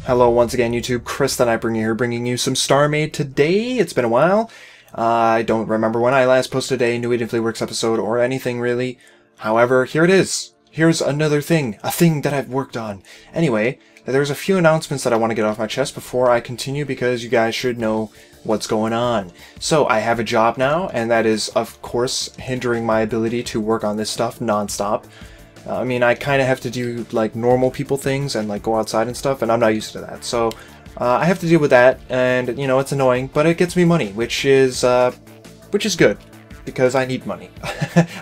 Hello once again YouTube, Chris the Nightbringer here, bringing you some StarMade today. It's been a while. I don't remember when I last posted a New Eden Fleetworks episode or anything really. However, here it is. Here's another thing, a thing that I've worked on. Anyway, there's a few announcements that I want to get off my chest before I continue because you guys should know what's going on. So, I have a job now, and that is, of course, hindering my ability to work on this stuff non-stop. I mean, I kind of have to do, like, normal people things and, like, go outside and stuff, and I'm not used to that. So, I have to deal with that, and, you know, it's annoying, but it gets me money, which is good, because I need money.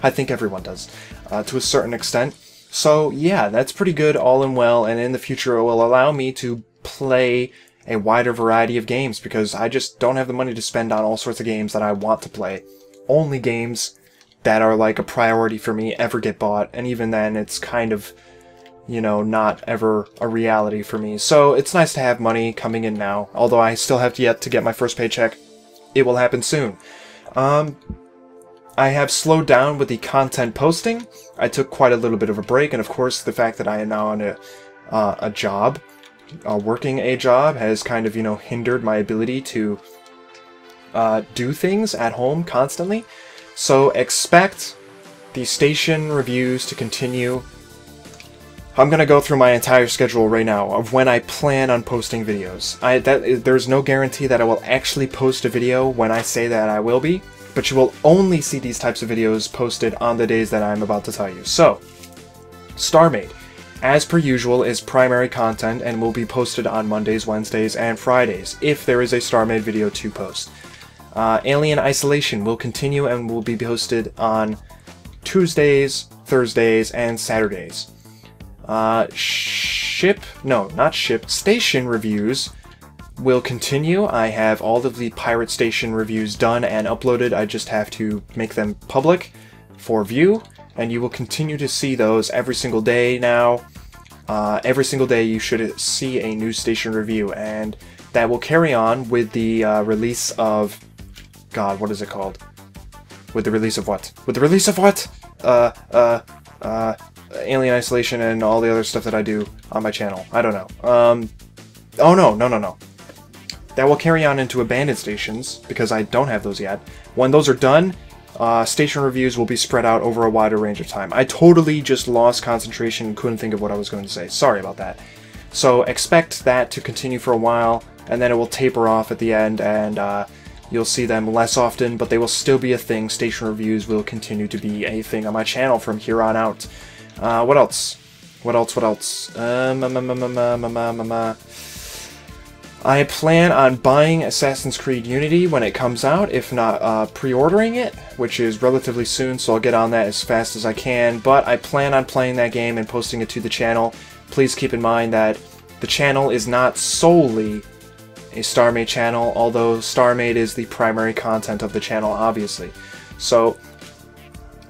I think everyone does, to a certain extent. So, yeah, that's pretty good all in well, and in the future it will allow me to play a wider variety of games, because I just don't have the money to spend on all sorts of games that I want to play. Only games that are like a priority for me ever get bought, and even then it's kind of, you know, not ever a reality for me. So it's nice to have money coming in now, although I still have yet to get my first paycheck. It will happen soon. I have slowed down with the content posting. I took quite a little bit of a break, and of course the fact that I am now on a job, working a job, has kind of, you know, hindered my ability to do things at home constantly. So expect the station reviews to continue. I'm going to go through my entire schedule right now of when I plan on posting videos. There's no guarantee that I will actually post a video when I say that I will be, but you will only see these types of videos posted on the days that I'm about to tell you. So, StarMade, as per usual, is primary content and will be posted on Mondays, Wednesdays, and Fridays, if there is a StarMade video to post. Alien Isolation will continue and will be posted on Tuesdays, Thursdays, and Saturdays. Station reviews will continue. I have all of the Pirate Station reviews done and uploaded. I just have to make them public for view, and you will continue to see those every single day now. Every single day you should see a new station review, and that will carry on with the release of... God, what is it called? With the release of what? With the release of what? Alien Isolation and all the other stuff that I do on my channel. I don't know. Oh no. That will carry on into Abandoned Stations, because I don't have those yet. When those are done, station reviews will be spread out over a wider range of time. I totally just lost concentration and couldn't think of what I was going to say. Sorry about that. So expect that to continue for a while, and then it will taper off at the end, and you'll see them less often, but they will still be a thing. Station reviews will continue to be a thing on my channel from here on out. What else? What else? I plan on buying Assassin's Creed Unity when it comes out, if not pre-ordering it, which is relatively soon, so I'll get on that as fast as I can, but I plan on playing that game and posting it to the channel. Please keep in mind that the channel is not solely a StarMade channel, although StarMade is the primary content of the channel, obviously. So,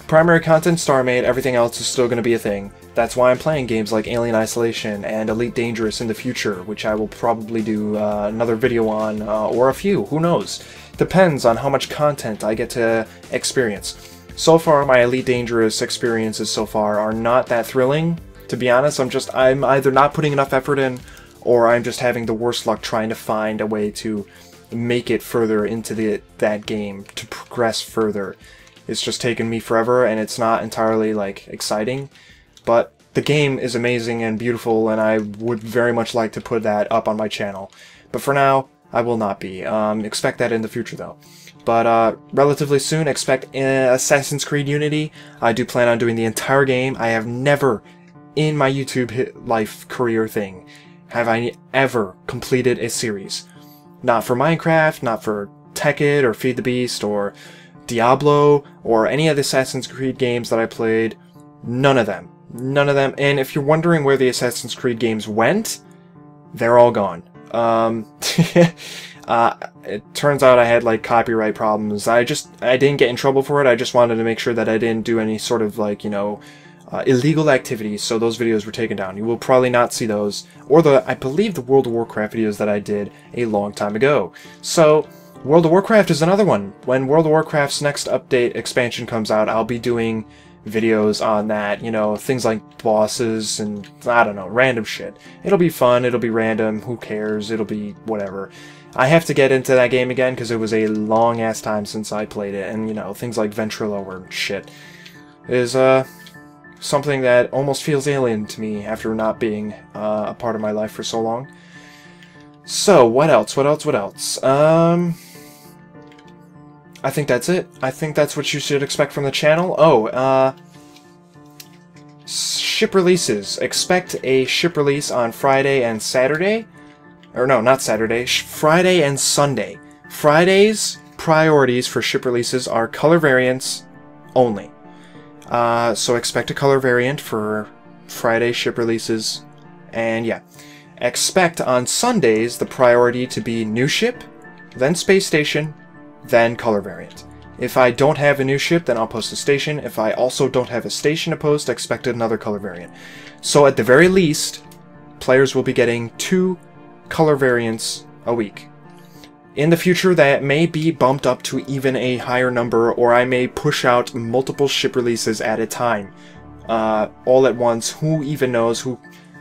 primary content, StarMade, everything else is still going to be a thing. That's why I'm playing games like Alien Isolation and Elite Dangerous in the future, which I will probably do another video on, or a few, who knows. Depends on how much content I get to experience. So far, my Elite Dangerous experiences so far are not that thrilling, to be honest. I'm either not putting enough effort in, or I'm just having the worst luck trying to find a way to make it further into that game, to progress further. It's just taken me forever, and it's not entirely, like, exciting. But the game is amazing and beautiful, and I would very much like to put that up on my channel. But for now, I will not be. Expect that in the future, though. But relatively soon, expect Assassin's Creed Unity. I do plan on doing the entire game. I have never, in my YouTube life career thing, have I ever completed a series. Not for Minecraft, not for Teknoaxe or Feed the Beast or Diablo or any of the Assassin's Creed games that I played. None of them. None of them. And if you're wondering where the Assassin's Creed games went, they're all gone. It turns out I had, like, copyright problems. I didn't get in trouble for it. I just wanted to make sure that I didn't do any sort of, like, you know, illegal activities, so those videos were taken down. You will probably not see those, or I believe the World of Warcraft videos that I did a long time ago. So, World of Warcraft is another one. When World of Warcraft's next update expansion comes out, I'll be doing videos on that, you know, things like bosses and, I don't know, random shit. It'll be fun, it'll be random, who cares, it'll be whatever. I have to get into that game again because it was a long-ass time since I played it, and, you know, things like Ventrilo or shit is, something that almost feels alien to me after not being a part of my life for so long. So, what else? I think that's it. I think that's what you should expect from the channel. Oh, ship releases. Expect a ship release on Friday and Saturday. Or no, not Saturday. Friday and Sunday. Friday's priorities for ship releases are color variants only. So expect a color variant for Friday ship releases. And yeah. Expect on Sundays the priority to be new ship, then space station, then color variant. If I don't have a new ship, then I'll post a station. If I also don't have a station to post, expect another color variant. So at the very least, players will be getting 2 color variants a week. In the future, that may be bumped up to even a higher number, or I may push out multiple ship releases at a time. All at once. Who even knows?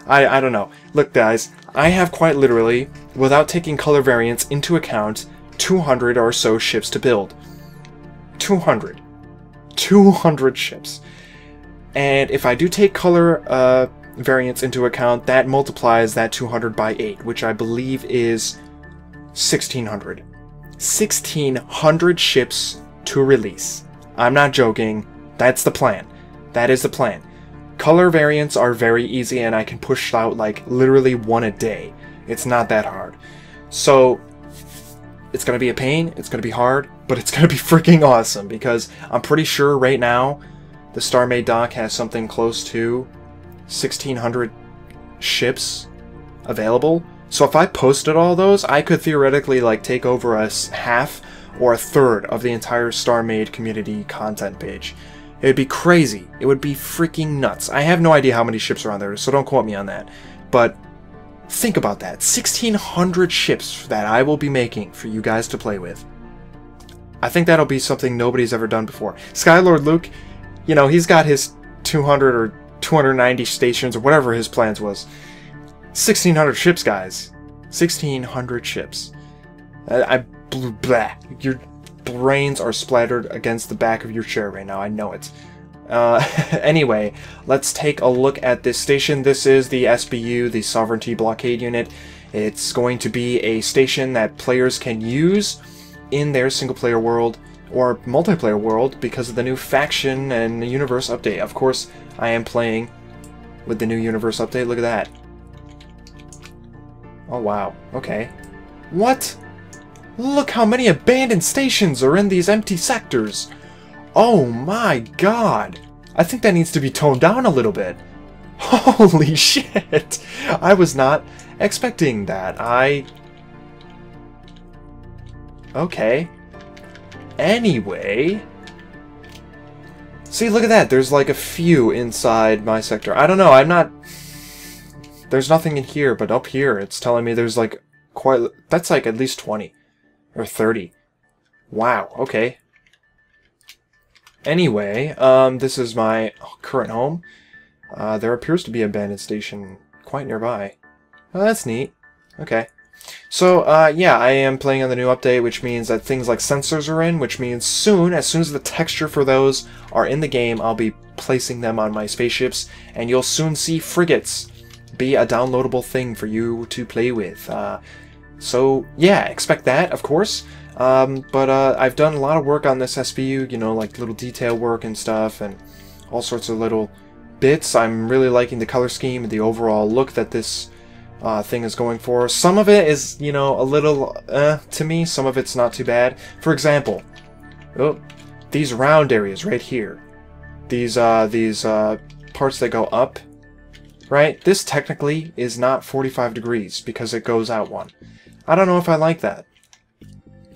I don't know. Look, guys, I have quite literally, without taking color variants into account, 200 or so ships to build. 200. 200 ships. And if I do take color variants into account, that multiplies that 200 by 8, which I believe is 1,600. 1,600 ships to release. I'm not joking. That's the plan. That is the plan. Color variants are very easy, and I can push out, like, literally 1 a day. It's not that hard. So, it's going to be a pain, it's going to be hard, but it's going to be freaking awesome, because I'm pretty sure right now the StarMade dock has something close to 1,600 ships available. So if I posted all those, I could theoretically, like, take over a half or a third of the entire StarMade community content page. It would be crazy. It would be freaking nuts. I have no idea how many ships are on there, so don't quote me on that. But think about that. 1,600 ships that I will be making for you guys to play with. I think that'll be something nobody's ever done before. Skylord Luke, you know, he's got his 200 or 290 stations or whatever his plans was. 1,600 ships, guys. 1,600 ships. Blah. Your brains are splattered against the back of your chair right now. I know it. Anyway, let's take a look at this station. This is the SBU, the Sovereignty Blockade Unit. It's going to be a station that players can use in their single-player world or multiplayer world because of the new faction and universe update. Of course, I am playing with the new universe update. Look at that. Oh, wow. Okay. What? Look how many abandoned stations are in these empty sectors. Oh my god. I think that needs to be toned down a little bit. Holy shit. I was not expecting that. Okay. Anyway. See, look at that. There's like a few inside my sector. I don't know. I'm not... There's nothing in here, but up here it's telling me there's like quite... That's like at least 20. Or 30. Wow, okay. Anyway, this is my current home. There appears to be an abandoned station quite nearby. Oh, that's neat. Okay. So, yeah, I am playing on the new update, which means that things like sensors are in, which means soon, as soon as the texture for those are in the game, I'll be placing them on my spaceships, and you'll soon see frigates be a downloadable thing for you to play with. So, yeah, expect that, of course. But I've done a lot of work on this SBU, you know, like little detail work and stuff, and all sorts of little bits. I'm really liking the color scheme and the overall look that this thing is going for. Some of it is, you know, a little, to me. Some of it's not too bad. For example, these round areas right here. These parts that go up, right? This technically is not 45 degrees because it goes out one. I don't know if I like that.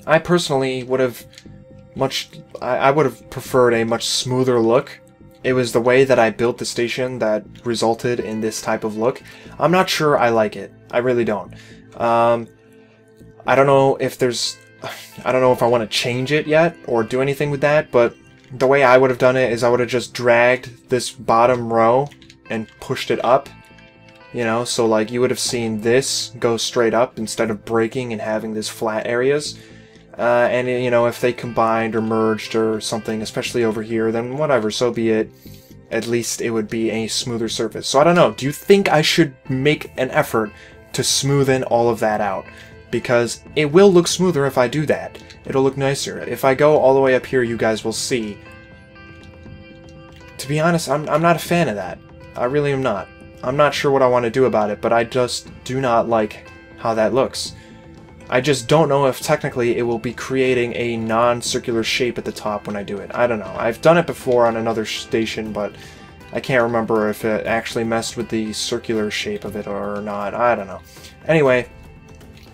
I personally would have I would have preferred a much smoother look. It was the way that I built the station that resulted in this type of look. I'm not sure I like it. I really don't. I don't know if I want to change it yet or do anything with that, but the way I would have done it is I would have just dragged this bottom row and pushed it up. You know, so like you would have seen this go straight up instead of breaking and having this flat areas. And you know, if they combined or merged or something, especially over here, then whatever, so be it. At least it would be a smoother surface. So I don't know, do you think I should make an effort to smoothen all of that out? Because it will look smoother if I do that. It'll look nicer. If I go all the way up here, you guys will see. To be honest, I'm not a fan of that. I really am not. I'm not sure what I want to do about it, but I just do not like how that looks. I just don't know if technically it will be creating a non-circular shape at the top when I do it. I don't know. I've done it before on another station, but I can't remember if it actually messed with the circular shape of it or not. I don't know. Anyway,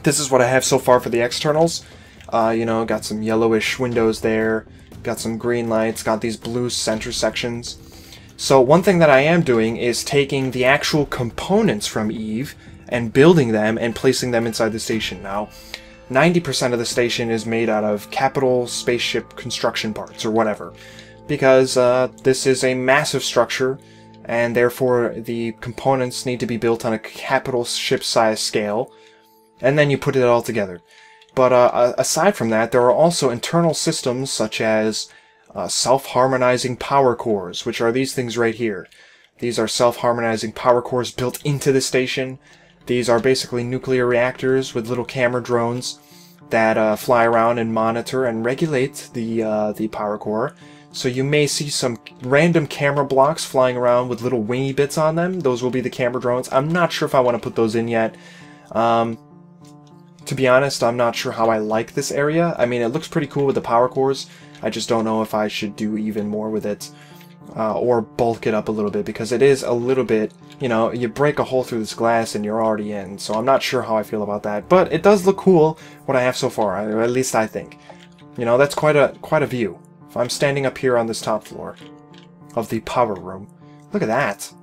this is what I have so far for the externals. You know, got some yellowish windows there, got some green lights, got these blue center sections. So one thing that I am doing is taking the actual components from Eve and building them and placing them inside the station. Now, 90% of the station is made out of capital spaceship construction parts or whatever, because this is a massive structure and therefore the components need to be built on a capital ship size scale, and then you put it all together. But aside from that, there are also internal systems such as self-harmonizing power cores, which are these things right here. These are self-harmonizing power cores built into the station. These are basically nuclear reactors with little camera drones that fly around and monitor and regulate the power core. So you may see some random camera blocks flying around with little wingy bits on them. Those will be the camera drones. I'm not sure if I want to put those in yet. To be honest, I'm not sure how I like this area. I mean, it looks pretty cool with the power cores. I just don't know if I should do even more with it. Or bulk it up a little bit, because it is a little bit, you know, you break a hole through this glass and you're already in. So I'm not sure how I feel about that. But it does look cool, what I have so far, or at least I think. You know, that's quite a view. If I'm standing up here on this top floor of the power room. Look at that.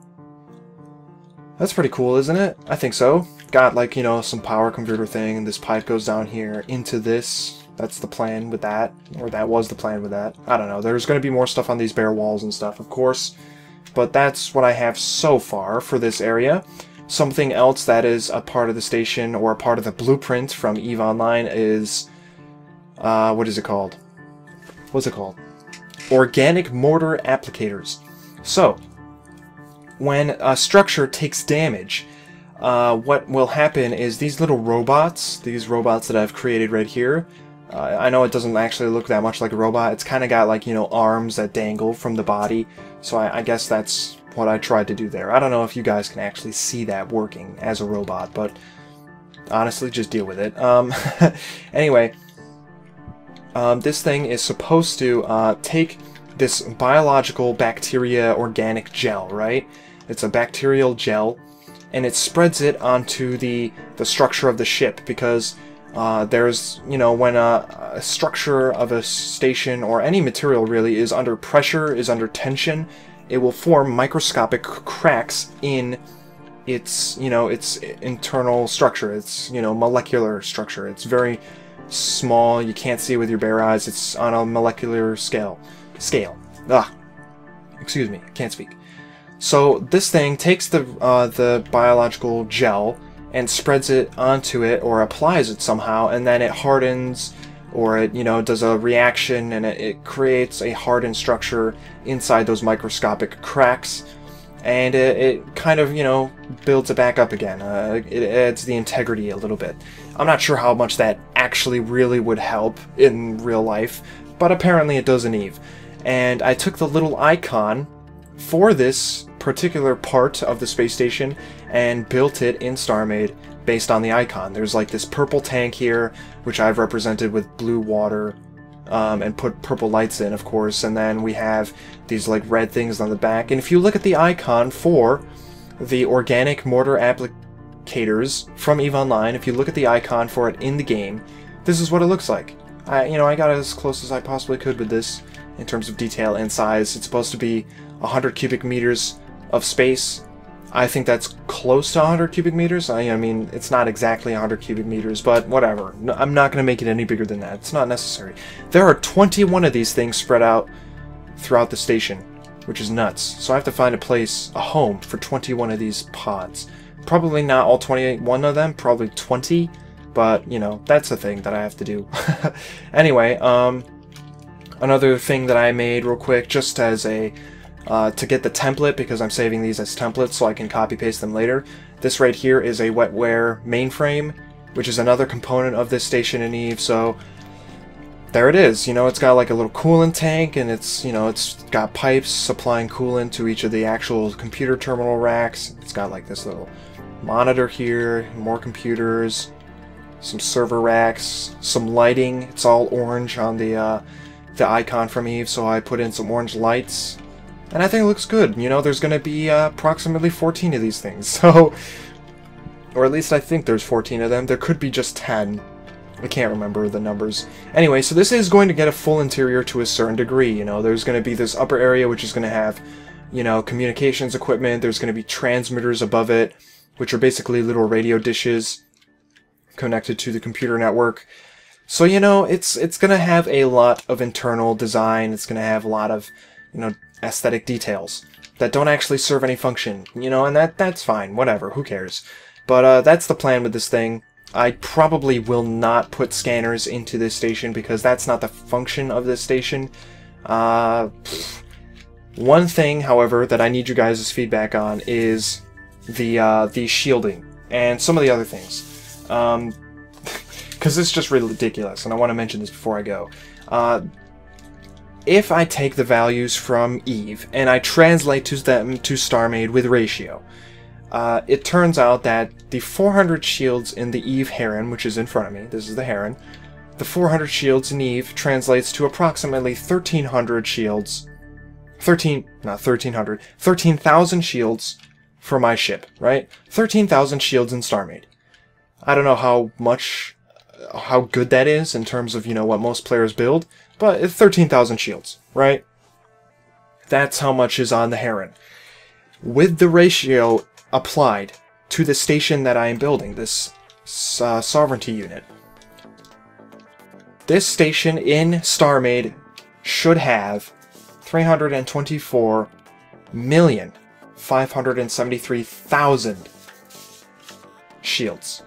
That's pretty cool, isn't it? I think so. Got, like, you know, some power converter thing, and this pipe goes down here into this. That's the plan with that. Or that was the plan with that. I don't know. There's going to be more stuff on these bare walls and stuff, of course. But that's what I have so far for this area. Something else that is a part of the station, or a part of the blueprint from EVE Online is... what is it called? What's it called? Organic mortar applicators. So, when a structure takes damage, what will happen is these little robots, that I've created right here, I know it doesn't actually look that much like a robot. It's kind of got, like, you know, arms that dangle from the body. So I guess that's what I tried to do there. I don't know if you guys can actually see that working as a robot, but honestly, just deal with it. Anyway, this thing is supposed to take this biological bacteria organic gel, right? It's a bacterial gel, and it spreads it onto the structure of the ship, because there's, you know, when a structure of a station or any material really is under pressure, is under tension, it will form microscopic cracks in its, you know, its internal structure, its, you know, molecular structure. It's very small, you can't see it with your bare eyes, it's on a molecular scale. Excuse me, can't speak. So this thing takes the biological gel and spreads it onto it, or applies it somehow, and then it hardens, or it, you know, does a reaction, and it creates a hardened structure inside those microscopic cracks, and it kind of, you know, builds it back up again. It adds the integrity a little bit. I'm not sure how much that actually really would help in real life, but apparently it does in EVE. And I took the little icon for this particular part of the space station and built it in StarMade based on the icon. There's like this purple tank here, which I've represented with blue water, and put purple lights in, of course, and then we have these like red things on the back. And if you look at the icon for the organic mortar applicators from EVE Online, if you look at the icon for it in the game, this is what it looks like. I got as close as I possibly could with this in terms of detail and size. It's supposed to be 100 cubic meters of space. I think that's close to 100 cubic meters. I mean, it's not exactly 100 cubic meters, but whatever. No, I'm not going to make it any bigger than that. It's not necessary. There are 21 of these things spread out throughout the station, which is nuts. So I have to find a place, a home, for 21 of these pods. Probably not all 21 of them, probably 20, but, you know, that's a thing that I have to do. Anyway, another thing that I made real quick, just as a, to get the template, because I'm saving these as templates so I can copy-paste them later. This right here is a wetware mainframe, which is another component of this station in Eve, so there it is. You know, it's got like a little coolant tank, and it's, you know, it's got pipes supplying coolant to each of the actual computer terminal racks. It's got like this little monitor here, more computers, some server racks, some lighting. It's all orange on the icon from Eve, so I put in some orange lights, and I think it looks good. You know, there's going to be approximately 14 of these things, so, or at least I think there's 14 of them. There could be just 10. I can't remember the numbers. Anyway, so this is going to get a full interior to a certain degree. You know, there's going to be this upper area which is going to have, you know, communications equipment. There's going to be transmitters above it, which are basically little radio dishes connected to the computer network. So, you know, it's going to have a lot of internal design. It's going to have a lot of, you know, aesthetic details that don't actually serve any function, you know, and that's fine, whatever, who cares. But that's the plan with this thing. I probably will not put scanners into this station because that's not the function of this station. One thing, however, that I need you guys' feedback on is the shielding and some of the other things. Because it's just ridiculous, and I want to mention this before I go. If I take the values from Eve and I translate them to StarMade with ratio, it turns out that the 400 shields in the Eve Heron, which is in front of me, this is the Heron, the 400 shields in Eve translates to approximately 1,300 shields, 13,000 shields for my ship, right? 13,000 shields in StarMade. I don't know how good that is in terms of, you know, what most players build, but it's 13,000 shields, right? That's how much is on the Heron. With the ratio applied to the station that I am building, this sovereignty unit, this station in StarMade should have 324,573,000 shields.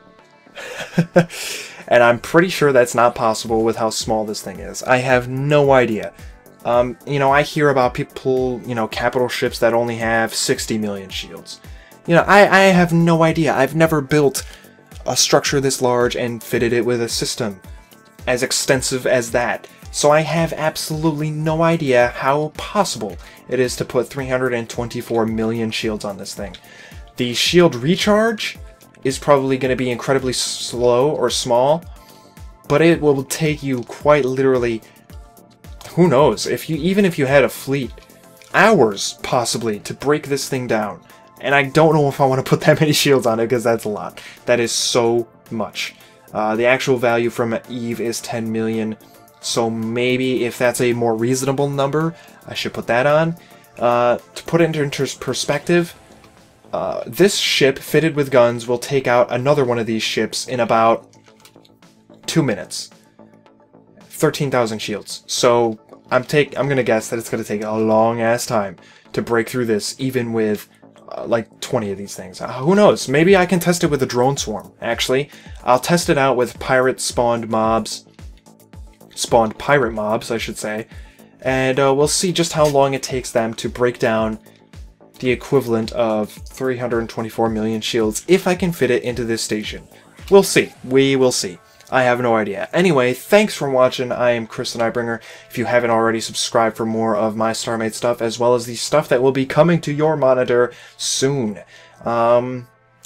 And I'm pretty sure that's not possible with how small this thing is. I have no idea. You know, I hear about people, you know, capital ships that only have 60 million shields. You know, I have no idea. I've never built a structure this large and fitted it with a system as extensive as that. So I have absolutely no idea how possible it is to put 324 million shields on this thing. The shield recharge is probably going to be incredibly slow or small, but it will take you quite literally, who knows, even if you had a fleet, hours possibly to break this thing down. And I don't know if I want to put that many shields on it because that's a lot. That is so much. The actual value from Eve is 10 million, so maybe if that's a more reasonable number, I should put that on. To put it into perspective, this ship fitted with guns will take out another one of these ships in about 2 minutes. 13,000 shields. So I'm gonna guess that it's gonna take a long ass time to break through this, even with like 20 of these things. Who knows? Maybe I can test it with a drone swarm. Actually, I'll test it out with spawned pirate mobs, I should say, and we'll see just how long it takes them to break down the equivalent of 324 million shields if I can fit it into this station. We'll see. We will see. I have no idea. Anyway, thanks for watching. I am Chris the Nightbringer. If you haven't already, subscribe for more of my StarMade stuff, as well as the stuff that will be coming to your monitor soon.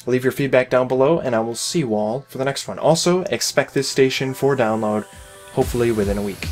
Leave your feedback down below, and I will see you all for the next one. Also, expect this station for download, hopefully within a week.